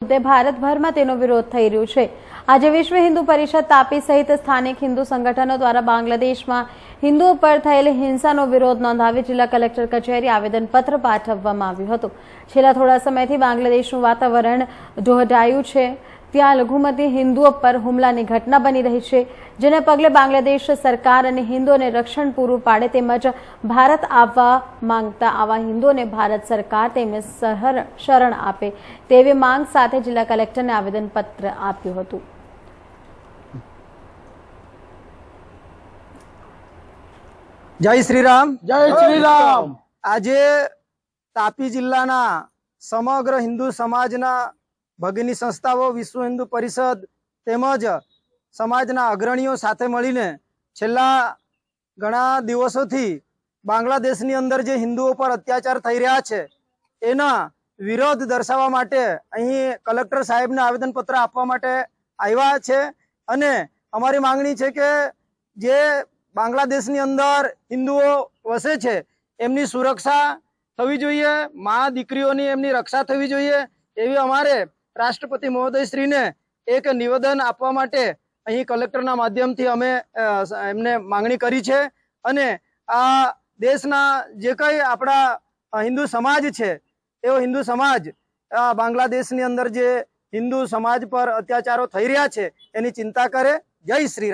મુદ્દે ભારતભરમાં તેનો વિરોધ થઈ રહ્યો છે। આજે વિશ્વ હિન્દુ પરિષદ તાપી સહિત સ્થાનિક હિન્દુ સંગઠનો દ્વારા બાંગ્લાદેશમાં હિન્દુઓ પર થયેલી હિંસાનો વિરોધ નોંધાવી જિલ્લા કલેક્ટર કચેરી આવેદનપત્ર પાઠવવામાં આવ્યું હતું। છેલ્લા થોડા સમયથી બાંગ્લાદેશનું વાતાવરણ દોહરાયું છે। ત્યાં લઘુમતી હિન્દુઓ પર હુમલાની ઘટના બની રહી છે, જેને પગલે બાંગ્લાદેશ સરકાર અને હિન્દુઓને રક્ષણ પૂરું પાડે તેમજ ભારત આવવા માંગતા આવા હિન્દુઓને ભારત સરકાર તેમને શરણ આપે તેવી માંગ સાથે જિલ્લા કલેક્ટરને આવેદનપત્ર આપ્યું હતું। जय श्री राम। जय श्री राम। आज तापी जिल्लाना समग्र हिंदू समाजना भगिनी संस्थाओं विश्व हिंदू परिषद तेमज समाजना अग्रणीओ साथे मळीने छेल्ला घणा दिवसोथी बांग्लादेशनी अंदर जे हिंदुओ पर अत्याचार थई रह्या छे एना विरोध दर्शाववा माटे अहीं कलेक्टर साहेबने आवेदनपत्र आपवा माटे आव्या छे अने अमारी मांगणी छे के जे बांग्लादेशनी अंदर हिंदुओ वसे छे एमनी सुरक्षा थवी जोईए, मां दीकरीओनी एमनी रक्षा थवी जोईए एवी अमारे राष्ट्रपति महोदय श्री ने एक निवेदन आपवा माटे अहीं कलेक्टरना माध्यमथी अमे एमने मांगणी करी छे अने आ देशना जे कई आपड़ा हिंदू समाज छे एवो हिंदू समाज बांग्लादेशनी अंदर जे हिंदू समाज पर अत्याचारो थई रह्या छे एनी चिंता करे। जय श्री राम।